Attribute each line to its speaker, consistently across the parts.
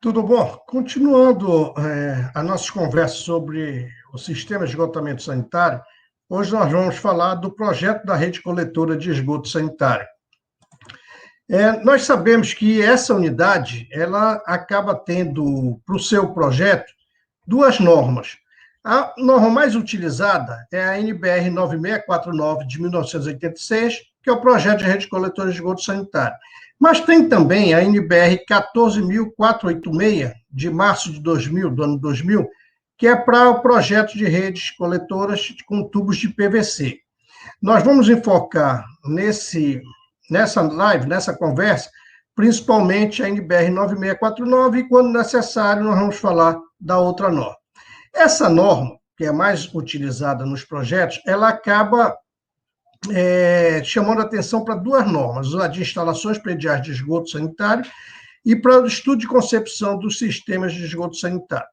Speaker 1: Tudo bom? Continuando a nossa conversa sobre o sistema de esgotamento sanitário, hoje nós vamos falar do projeto da rede coletora de esgoto sanitário. Nós sabemos que essa unidade ela acaba tendo para o seu projeto duas normas. A norma mais utilizada é a NBR 9649 de 1986, que é o projeto de rede coletora de esgoto sanitário. Mas tem também a NBR 14.486, de março de 2000, do ano 2000, que é para o projeto de redes coletoras com tubos de PVC. Nós vamos enfocar nessa live, nessa conversa, principalmente a NBR 9649, e quando necessário nós vamos falar da outra norma. Essa norma, que é mais utilizada nos projetos, ela acaba chamando atenção para duas normas, a de instalações prediais de esgoto sanitário e para o estudo de concepção dos sistemas de esgoto sanitário.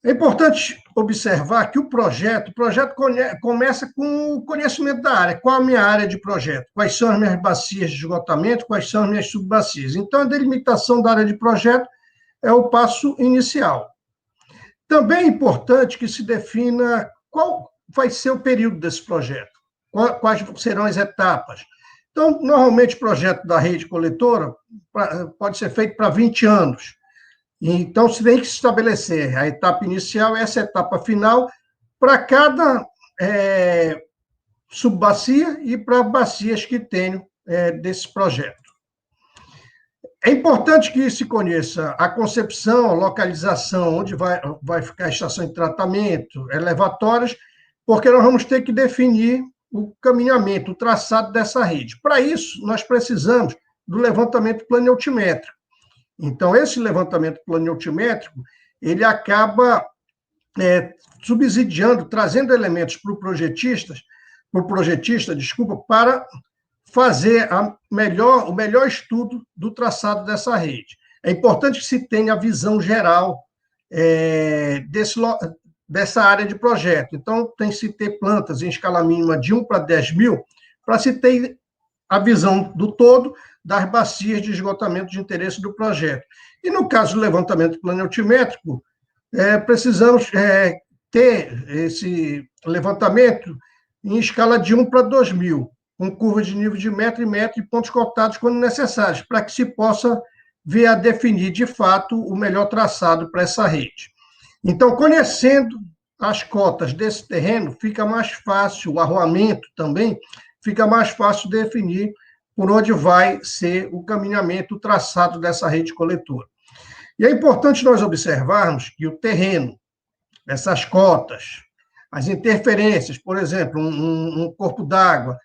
Speaker 1: É importante observar que o projeto começa com o conhecimento da área. Qual a minha área de projeto? Quais são as minhas bacias de esgotamento? Quais são as minhas subbacias? Então, a delimitação da área de projeto é o passo inicial. Também é importante que se defina qual vai ser o período desse projeto, quais serão as etapas. Então, normalmente, o projeto da rede coletora pode ser feito para 20 anos. Então, se tem que se estabelecer a etapa inicial e essa etapa final para cada subbacia e para bacias que tenham desse projeto. É importante que se conheça a concepção, a localização, onde vai ficar a estação de tratamento, elevatórias, porque nós vamos ter que definir o caminhamento, o traçado dessa rede. Para isso, nós precisamos do levantamento planaltimétrico. Então, esse levantamento planaltimétrico, ele acaba subsidiando, trazendo elementos para o projetista, para fazer o melhor estudo do traçado dessa rede. É importante que se tenha a visão geral dessa área de projeto. Então, tem que se ter plantas em escala mínima de 1 para 10 mil, para se ter a visão do todo das bacias de esgotamento de interesse do projeto. E, no caso do levantamento planaltimétrico, precisamos ter esse levantamento em escala de 1 para 2 mil, com curva de nível de metro e metro e pontos cotados quando necessários, para que se possa ver a definir, de fato, o melhor traçado para essa rede. Então, conhecendo as cotas desse terreno, fica mais fácil, o arruamento também, fica mais fácil definir por onde vai ser o caminhamento, o traçado dessa rede coletora. E é importante nós observarmos que o terreno, essas cotas, as interferências, por exemplo, um corpo d'água,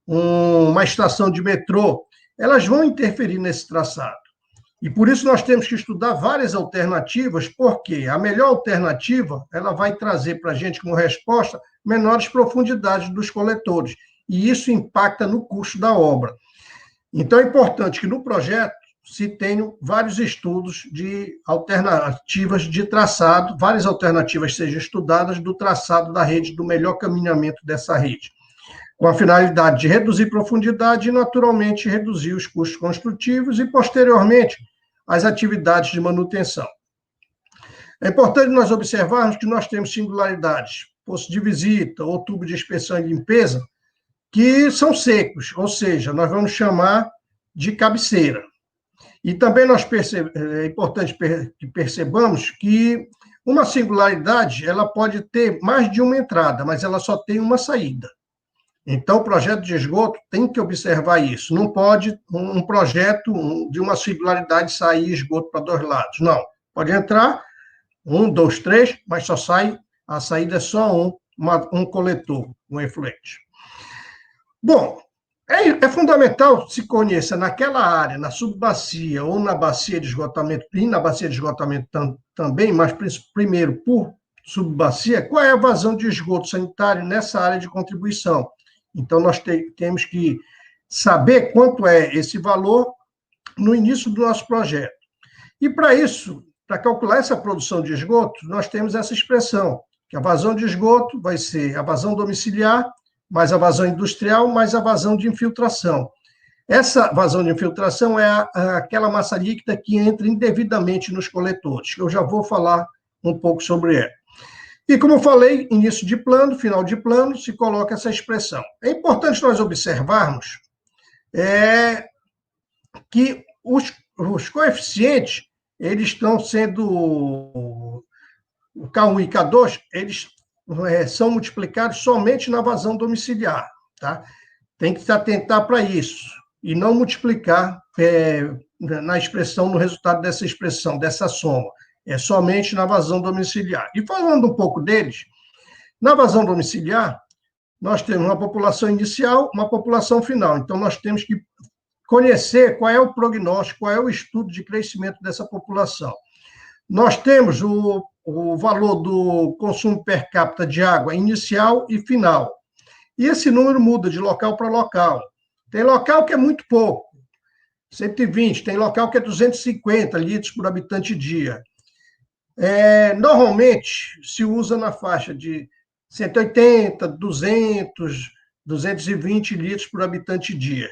Speaker 1: uma estação de metrô, elas vão interferir nesse traçado. E por isso nós temos que estudar várias alternativas, porque a melhor alternativa ela vai trazer para a gente como resposta menores profundidades dos coletores, e isso impacta no custo da obra. Então é importante que no projeto se tenham vários estudos de alternativas de traçado, várias alternativas sejam estudadas do traçado da rede, do melhor caminhamento dessa rede, com a finalidade de reduzir profundidade e, naturalmente, reduzir os custos construtivos e, posteriormente, as atividades de manutenção. É importante nós observarmos que nós temos singularidades, poço de visita ou tubo de inspeção e limpeza, que são secos, ou seja, nós vamos chamar de cabeceira. E também é importante que percebamos que uma singularidade ela pode ter mais de uma entrada, mas ela só tem uma saída. Então, o projeto de esgoto tem que observar isso. Não pode um projeto de uma singularidade sair esgoto para dois lados. Não. Pode entrar 1, 2, 3, mas só sai, a saída é só um coletor, um efluente. Bom, é fundamental se conheça naquela área, na subbacia ou na bacia de esgotamento, e na bacia de esgotamento também, mas primeiro por subbacia, qual é a vazão de esgoto sanitário nessa área de contribuição. Então, nós temos que saber quanto é esse valor no início do nosso projeto. E, para isso, para calcular essa produção de esgoto, nós temos essa expressão, que a vazão de esgoto vai ser a vazão domiciliar, mais a vazão industrial, mais a vazão de infiltração. Essa vazão de infiltração é aquela massa líquida que entra indevidamente nos coletores, que eu já vou falar um pouco sobre ela. E, como eu falei, início de plano, final de plano, se coloca essa expressão. É importante nós observarmos que os coeficientes, eles estão sendo, o K1 e K2, eles são multiplicados somente na vazão domiciliar, tá? Tem que se atentar para isso, e não multiplicar na expressão, no resultado dessa expressão, dessa soma. É somente na vazão domiciliar. E falando um pouco deles, na vazão domiciliar, nós temos uma população inicial, uma população final. Então, nós temos que conhecer qual é o prognóstico, qual é o estudo de crescimento dessa população. Nós temos o valor do consumo per capita de água inicial e final. E esse número muda de local para local. Tem local que é muito pouco, 120, tem local que é 250 litros por habitante dia. Normalmente, se usa na faixa de 180, 200, 220 litros por habitante dia.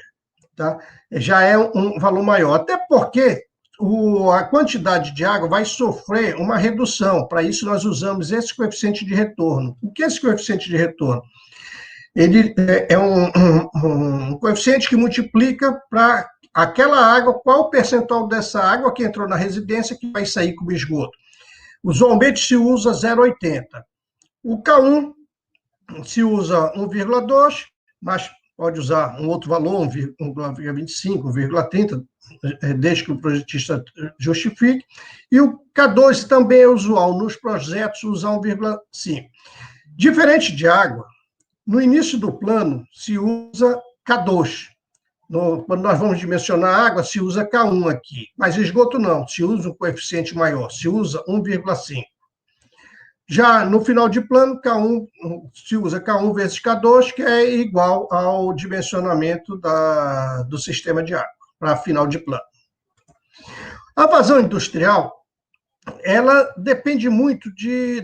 Speaker 1: Tá? Já é um valor maior, até porque a quantidade de água vai sofrer uma redução. Para isso, nós usamos esse coeficiente de retorno. O que é esse coeficiente de retorno? Ele é um coeficiente que multiplica para aquela água, qual o percentual dessa água que entrou na residência que vai sair como esgoto. Usualmente se usa 0,80. O K1 se usa 1,2, mas pode usar um outro valor, 1,25, 1,30, desde que o projetista justifique. E o K2 também é usual nos projetos usar 1,5. Diferente de água, no início do plano se usa K2. Quando nós vamos dimensionar a água, se usa K1 aqui. Mas esgoto não, se usa um coeficiente maior, se usa 1,5. Já no final de plano, K1, se usa K1 vezes K2, que é igual ao dimensionamento do sistema de água, para final de plano. A vazão industrial, ela depende muito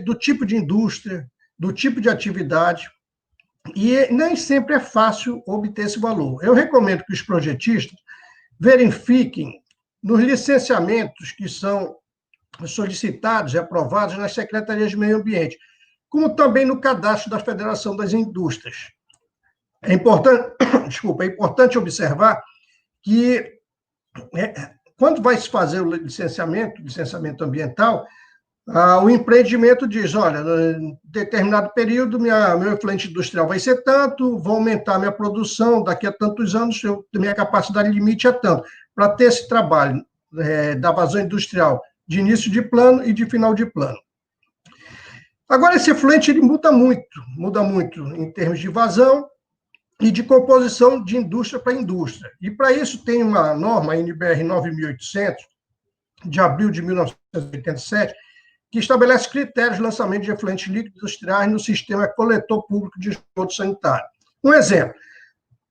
Speaker 1: do tipo de indústria, do tipo de atividade, e nem sempre é fácil obter esse valor. Eu recomendo que os projetistas verifiquem nos licenciamentos que são solicitados e aprovados nas secretarias de meio ambiente, como também no cadastro da Federação das Indústrias. É importante observar que quando vai se fazer o licenciamento ambiental, o empreendimento diz, olha, em determinado período, meu efluente industrial vai ser tanto, vou aumentar minha produção, daqui a tantos anos, minha capacidade limite é tanto. Para ter esse trabalho da vazão industrial de início de plano e de final de plano. Agora, esse efluente ele muda muito em termos de vazão e de composição de indústria para indústria. E para isso tem uma norma, a NBR 9800, de abril de 1987, que estabelece critérios de lançamento de efluentes líquidos industriais no sistema coletor público de esgoto sanitário. Um exemplo,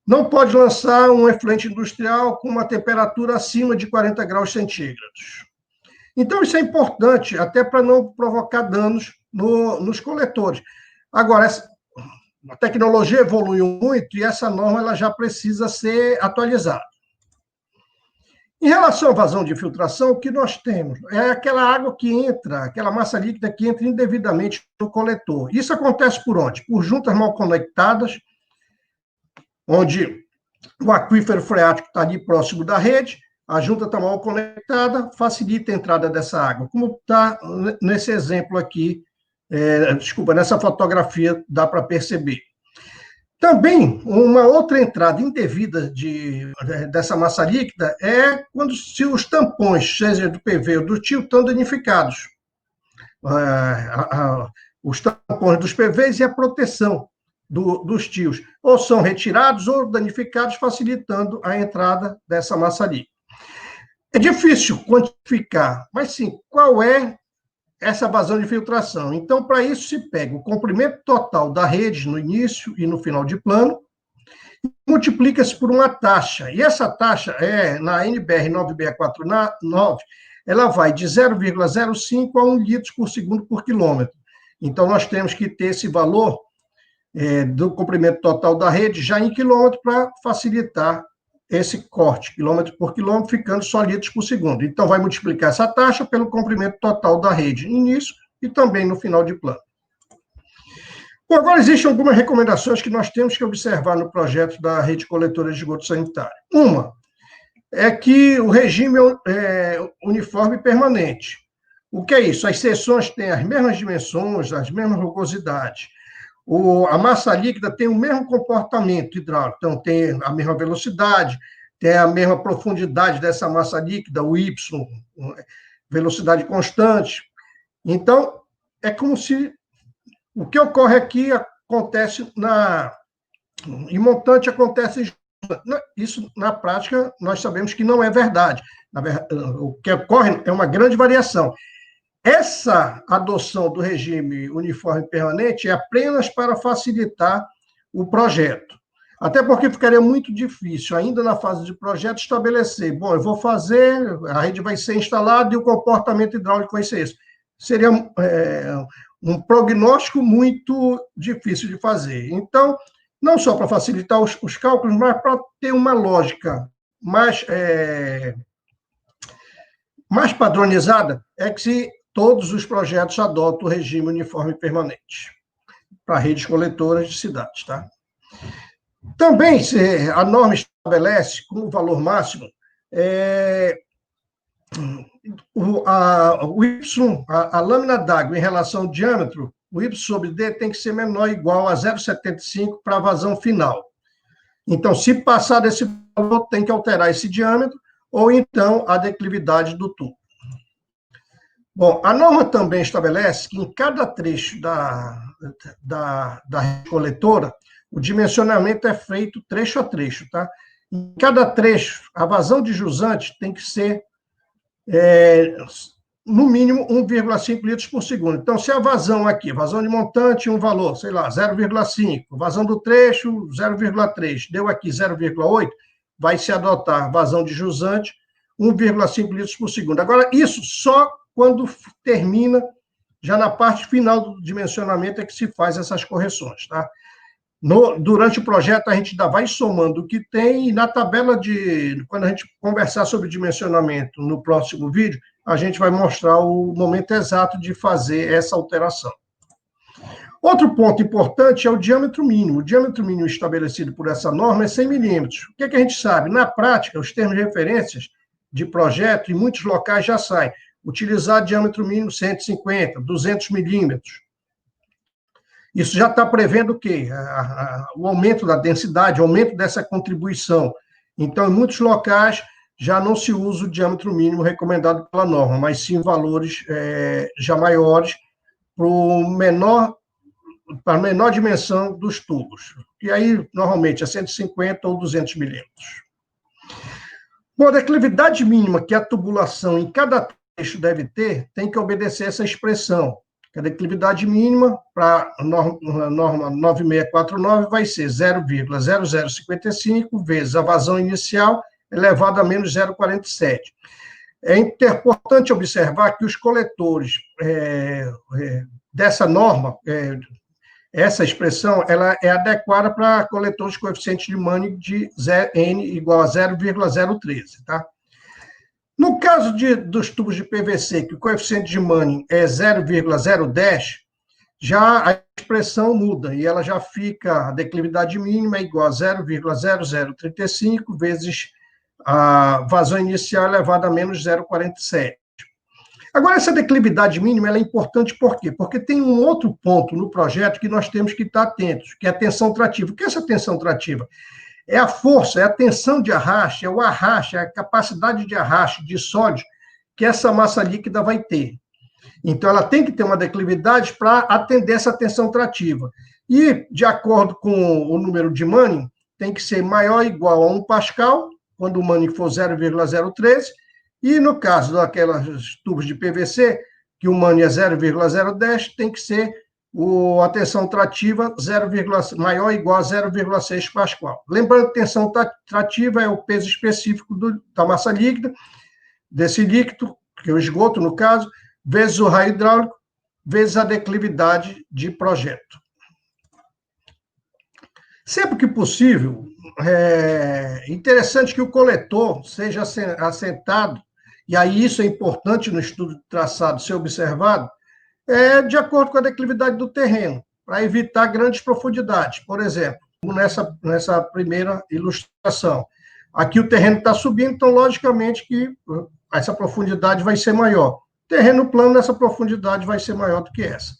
Speaker 1: não pode lançar um efluente industrial com uma temperatura acima de 40 graus centígrados. Então, isso é importante, até para não provocar danos nos coletores. Agora, a tecnologia evoluiu muito e essa norma ela já precisa ser atualizada. Em relação à vazão de filtração, o que nós temos é aquela água que entra, aquela massa líquida que entra indevidamente no coletor. Isso acontece por onde? Por juntas mal conectadas, onde o aquífero freático está ali próximo da rede, a junta está mal conectada, facilita a entrada dessa água, como está nesse exemplo aqui, nessa fotografia dá para perceber. Também, uma outra entrada indevida dessa massa líquida é se os tampões, seja do PV ou do tio, estão danificados. Os tampões dos PVs e a proteção dos tios, ou são retirados ou danificados, facilitando a entrada dessa massa líquida. É difícil quantificar, mas sim, qual é essa vazão de filtração? Então, para isso, se pega o comprimento total da rede no início e no final de plano, e multiplica-se por uma taxa. E essa taxa, na NBR 9649, ela vai de 0,05 a 1 litro por segundo por quilômetro. Então, nós temos que ter esse valor do comprimento total da rede já em quilômetro para facilitar esse corte, quilômetro por quilômetro, ficando só litros por segundo. Então, vai multiplicar essa taxa pelo comprimento total da rede no início e também no final de plano. Bom, agora existem algumas recomendações que nós temos que observar no projeto da rede coletora de esgoto sanitário. Uma é que o regime é uniforme e permanente. O que é isso? As seções têm as mesmas dimensões, as mesmas rugosidades. A massa líquida tem o mesmo comportamento hidráulico, então tem a mesma velocidade, tem a mesma profundidade dessa massa líquida, o Y, velocidade constante. Então, é como se o que ocorre aqui acontece em montante, acontece em... Isso, na prática, nós sabemos que não é verdade. O que ocorre é uma grande variação. Essa adoção do regime uniforme permanente é apenas para facilitar o projeto. Até porque ficaria muito difícil, ainda na fase de projeto, estabelecer, bom, eu vou fazer, a rede vai ser instalada e o comportamento hidráulico vai ser esse. Seria um prognóstico muito difícil de fazer. Então, não só para facilitar os cálculos, mas para ter uma lógica mais padronizada, é que se todos os projetos adotam o regime uniforme permanente para redes coletoras de cidades, tá? Também, a norma estabelece como valor máximo o Y, a lâmina d'água em relação ao diâmetro, o Y sobre D tem que ser menor ou igual a 0,75 para a vazão final. Então, se passar desse valor, tem que alterar esse diâmetro, ou então a declividade do tubo. Bom, a norma também estabelece que em cada trecho da rede coletora, o dimensionamento é feito trecho a trecho, tá? Em cada trecho, a vazão de jusante tem que ser, no mínimo, 1,5 litros por segundo. Então, se a vazão aqui, vazão de montante, um valor, sei lá, 0,5, vazão do trecho, 0,3, deu aqui 0,8, vai se adotar vazão de jusante, 1,5 litros por segundo. Agora, isso só quando termina, já na parte final do dimensionamento é que se faz essas correções, tá? Durante o projeto, a gente ainda vai somando o que tem, e na tabela quando a gente conversar sobre dimensionamento no próximo vídeo, a gente vai mostrar o momento exato de fazer essa alteração. Outro ponto importante é o diâmetro mínimo. O diâmetro mínimo estabelecido por essa norma é 100 milímetros. O que é que a gente sabe? Na prática, os termos de referências de projeto, em muitos locais já saem. Utilizar diâmetro mínimo 150, 200 milímetros. Isso já está prevendo o quê? O aumento da densidade, o aumento dessa contribuição. Então, em muitos locais, já não se usa o diâmetro mínimo recomendado pela norma, mas sim valores já maiores para a menor dimensão dos tubos. E aí, normalmente, é 150 ou 200 milímetros. Bom, a declividade mínima que a tubulação em cada trecho deve ter, tem que obedecer essa expressão. A declividade mínima para a norma 9649 vai ser 0,0055 vezes a vazão inicial elevado a menos 0,47. É importante observar que os coletores dessa norma, essa expressão, ela é adequada para coletores de coeficiente de Manning de N igual a 0,013, tá? No caso dos tubos de PVC, que o coeficiente de Manning é 0,010, já a expressão muda, e ela já fica, a declividade mínima é igual a 0,0035 vezes a vazão inicial elevada a menos 0,47. Agora, essa declividade mínima ela é importante por quê? Porque tem um outro ponto no projeto que nós temos que estar atentos, que é a tensão trativa. O que é essa tensão trativa? É a força, é a tensão de arraste, é o arraste, é a capacidade de arraste de sólidos que essa massa líquida vai ter. Então, ela tem que ter uma declividade para atender essa tensão trativa. E, de acordo com o número de Manning, tem que ser maior ou igual a 1 Pascal, quando o Manning for 0,013, e no caso daquelas tubos de PVC, que o Manning é 0,010, tem que ser a tensão trativa maior ou igual a 0,6 Pascal. Lembrando que tensão trativa é o peso específico da massa líquida, desse líquido, que é o esgoto, no caso, vezes o raio hidráulico, vezes a declividade de projeto. Sempre que possível, é interessante que o coletor seja assentado, e aí isso é importante no estudo de traçado ser observado, de acordo com a declividade do terreno, para evitar grandes profundidades. Por exemplo, nessa primeira ilustração. Aqui o terreno está subindo, então, logicamente, que essa profundidade vai ser maior. Terreno plano, essa profundidade vai ser maior do que essa.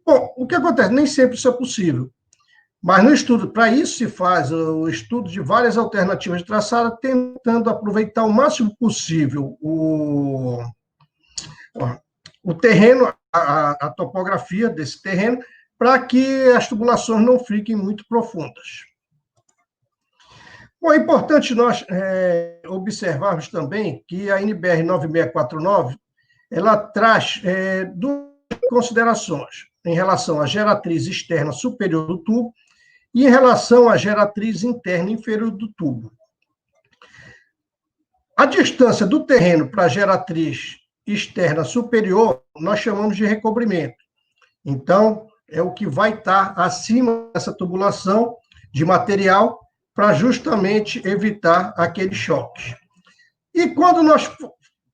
Speaker 1: Bom, o que acontece? Nem sempre isso é possível. Mas no estudo, para isso se faz o estudo de várias alternativas de traçado, tentando aproveitar o máximo possível o terreno, a topografia desse terreno, para que as tubulações não fiquem muito profundas. Bom, é importante nós observarmos também que a NBR 9649 ela traz duas considerações em relação à geratriz externa superior do tubo e em relação à geratriz interna inferior do tubo. A distância do terreno para a geratriz externa superior, nós chamamos de recobrimento. Então, é o que vai estar acima dessa tubulação de material para justamente evitar aqueles choques. E quando nós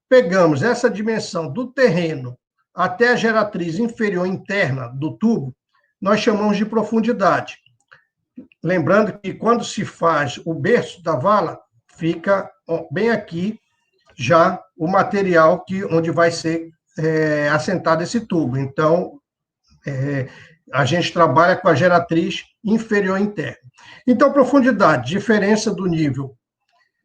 Speaker 1: pegamos essa dimensão do terreno até a geratriz inferior interna do tubo, nós chamamos de profundidade. Lembrando que quando se faz o berço da vala, fica bem aqui já o material onde vai ser assentado esse tubo. Então, a gente trabalha com a geratriz inferior interna. Então, profundidade, diferença do nível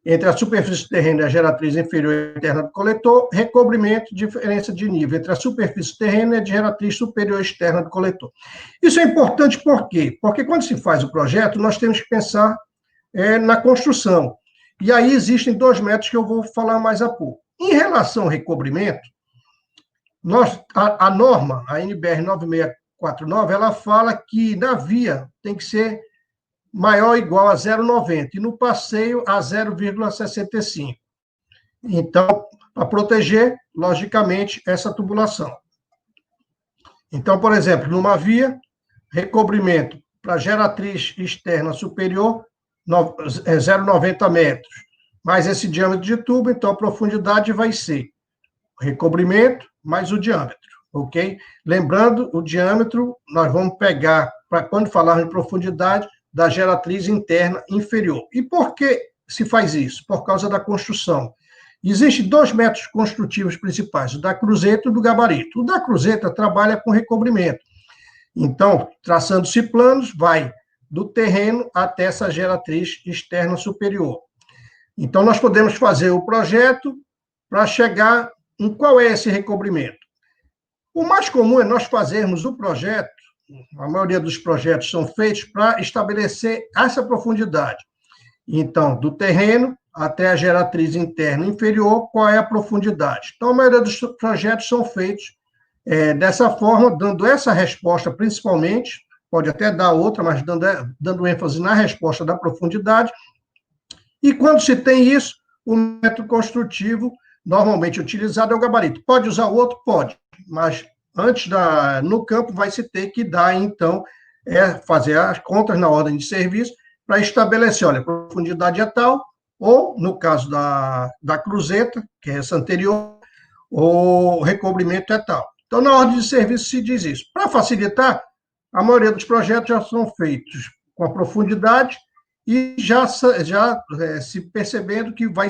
Speaker 1: entre a superfície do terreno e a geratriz inferior interna do coletor, recobrimento, diferença de nível entre a superfície do terreno e a geratriz superior externa do coletor. Isso é importante por quê? Porque quando se faz o projeto, nós temos que pensar na construção. E aí existem dois métodos que eu vou falar mais a pouco. Em relação ao recobrimento, a norma, a NBR 9649, ela fala que na via tem que ser maior ou igual a 0,90 e no passeio a 0,65. Então, para proteger, logicamente, essa tubulação. Então, por exemplo, numa via, recobrimento para geratriz externa superior, 0,90 metros. Mais esse diâmetro de tubo, então a profundidade vai ser o recobrimento mais o diâmetro, ok? Lembrando, o diâmetro nós vamos pegar, para quando falarmos de profundidade, da geratriz interna inferior. E por que se faz isso? Por causa da construção. Existem dois métodos construtivos principais, o da cruzeta e o do gabarito. O da cruzeta trabalha com recobrimento. Então, traçando-se planos, vai do terreno até essa geratriz externa superior. Então, nós podemos fazer o projeto para chegar em qual é esse recobrimento. O mais comum é nós fazermos o projeto, a maioria dos projetos são feitos para estabelecer essa profundidade. Então, do terreno até a geratriz interna inferior, qual é a profundidade? Então, a maioria dos projetos são feitos dessa forma, dando essa resposta principalmente, pode até dar outra, mas dando ênfase na resposta da profundidade. E quando se tem isso, o método construtivo normalmente utilizado é o gabarito. Pode usar outro? Pode, mas no campo vai se ter que dar, então, fazer as contas na ordem de serviço para estabelecer, olha, a profundidade é tal, ou, no caso da cruzeta, que é essa anterior, o recobrimento é tal. Então, na ordem de serviço se diz isso. Para facilitar, a maioria dos projetos já são feitos com a profundidade e já se percebendo que vai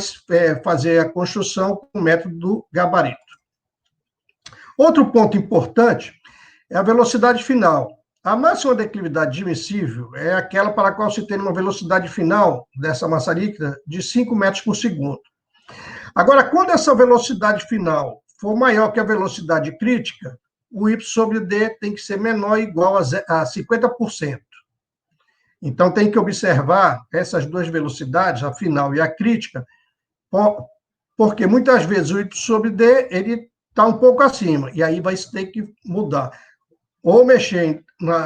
Speaker 1: fazer a construção com o método do gabarito. Outro ponto importante é a velocidade final. A máxima declividade admissível é aquela para a qual se tem uma velocidade final dessa massa líquida de 5 metros por segundo. Agora, quando essa velocidade final for maior que a velocidade crítica, o y sobre d tem que ser menor ou igual a 50%. Então, tem que observar essas duas velocidades, a final e a crítica, porque muitas vezes o y sobre d ele está um pouco acima, e aí vai ter que mudar. Ou mexer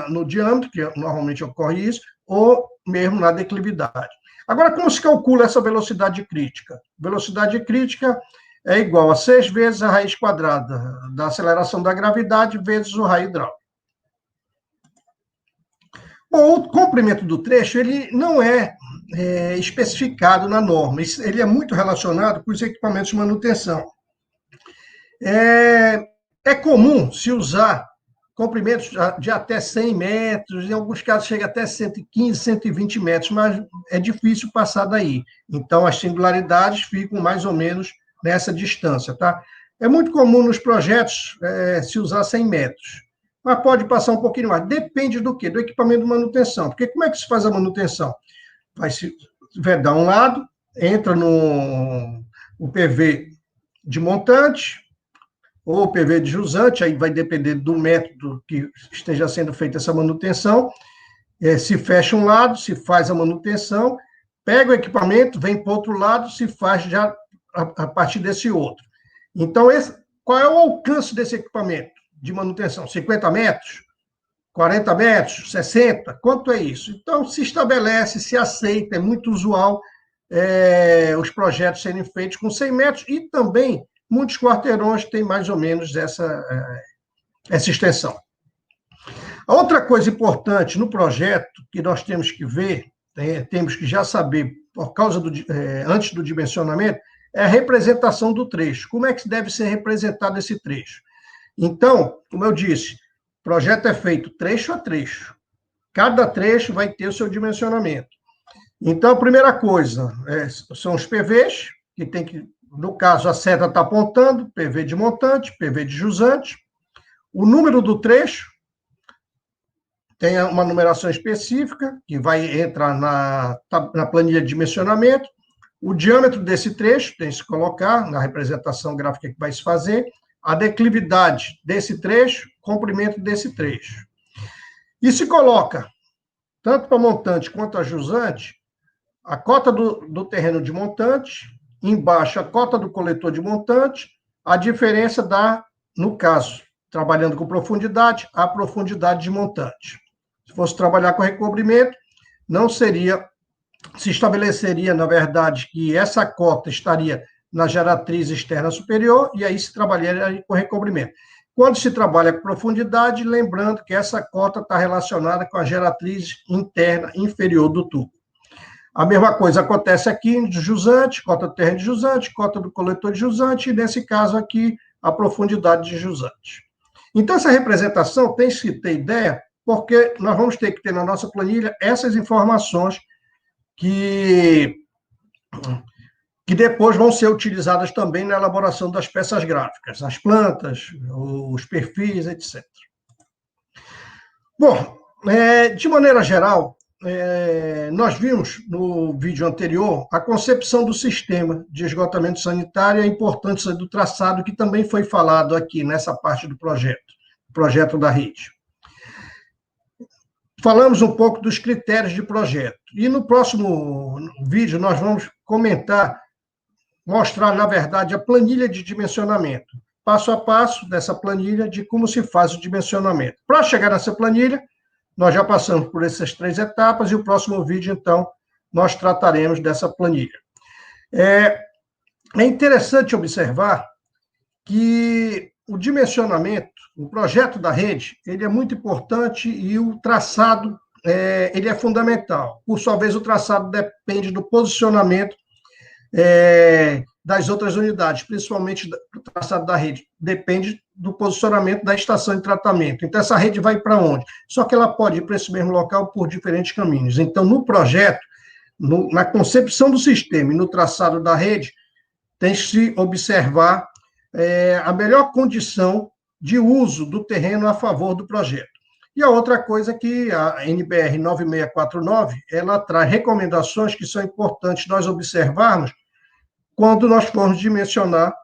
Speaker 1: no diâmetro, que normalmente ocorre isso, ou mesmo na declividade. Agora, como se calcula essa velocidade crítica? Velocidade crítica é igual a 6 vezes a raiz quadrada da aceleração da gravidade vezes o raio hidráulico. O comprimento do trecho, ele não é, especificado na norma, ele é muito relacionado com os equipamentos de manutenção. É comum se usar comprimentos de até 100 metros, em alguns casos chega até 115, 120 metros, mas é difícil passar daí. Então, as singularidades ficam mais ou menos nessa distância, tá? É muito comum nos projetos se usar 100 metros, mas pode passar um pouquinho mais. Depende do quê? Do equipamento de manutenção. Porque como é que se faz a manutenção? Vai se vedar um lado, entra no PV de montante, ou PV de jusante, aí vai depender do método que esteja sendo feita essa manutenção. Se fecha um lado, se faz a manutenção, pega o equipamento, vem para o outro lado, se faz já a partir desse outro. Então, qual é o alcance desse equipamento de manutenção? 50 metros? 40 metros? 60? Quanto é isso? Então, se estabelece, se aceita, é muito usual os projetos serem feitos com 100 metros e também muitos quarteirões têm mais ou menos essa extensão. A outra coisa importante no projeto que nós temos que ver, temos que já saber, por causa antes do dimensionamento, é a representação do trecho. Como é que deve ser representado esse trecho? Então, como eu disse, o projeto é feito trecho a trecho. Cada trecho vai ter o seu dimensionamento. Então, a primeira coisa são os PVs, que tem que, no caso, a seta está apontando, PV de montante, PV de jusante. O número do trecho tem uma numeração específica, que vai entrar na planilha de dimensionamento. O diâmetro desse trecho tem que se colocar na representação gráfica que vai se fazer. A declividade desse trecho, comprimento desse trecho. E se coloca, tanto para montante quanto a jusante, a cota do terreno de montante, embaixo a cota do coletor de montante, a diferença no caso, trabalhando com profundidade, a profundidade de montante. Se fosse trabalhar com recobrimento, não seria, se estabeleceria, na verdade, que essa cota estaria na geratriz externa superior, e aí se trabalharia com recobrimento. Quando se trabalha com profundidade, lembrando que essa cota está relacionada com a geratriz interna inferior do tubo. A mesma coisa acontece aqui de jusante, cota do terreno de jusante, cota do coletor de jusante, e nesse caso aqui, a profundidade de jusante. Então, essa representação tem que ter ideia, porque nós vamos ter que ter na nossa planilha essas informações que depois vão ser utilizadas também na elaboração das peças gráficas, as plantas, os perfis, etc. Bom, de maneira geral, nós vimos no vídeo anterior a concepção do sistema de esgotamento sanitário e a importância do traçado, que também foi falado aqui nessa parte do projeto da rede. Falamos um pouco dos critérios de projeto. E no próximo vídeo nós vamos mostrar, na verdade, a planilha de dimensionamento, passo a passo dessa planilha de como se faz o dimensionamento. Para chegar nessa planilha, nós já passamos por essas 3 etapas e o próximo vídeo, então, nós trataremos dessa planilha. É interessante observar que o dimensionamento, o projeto da rede, ele é muito importante e o traçado ele é fundamental. Por sua vez, o traçado depende do posicionamento das outras unidades, principalmente do traçado da rede. Depende do posicionamento da estação de tratamento. Então, essa rede vai para onde? Só que ela pode ir para esse mesmo local por diferentes caminhos. Então, no projeto, na concepção do sistema e no traçado da rede, tem que se observar a melhor condição de uso do terreno a favor do projeto. E a outra coisa é que a NBR 9649, ela traz recomendações que são importantes nós observarmos quando nós formos dimensionar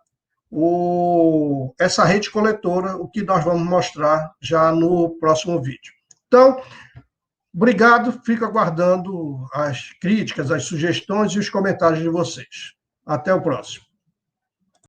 Speaker 1: essa rede coletora, o que nós vamos mostrar já no próximo vídeo. Então, obrigado, fico aguardando as críticas, as sugestões e os comentários de vocês. Até o próximo.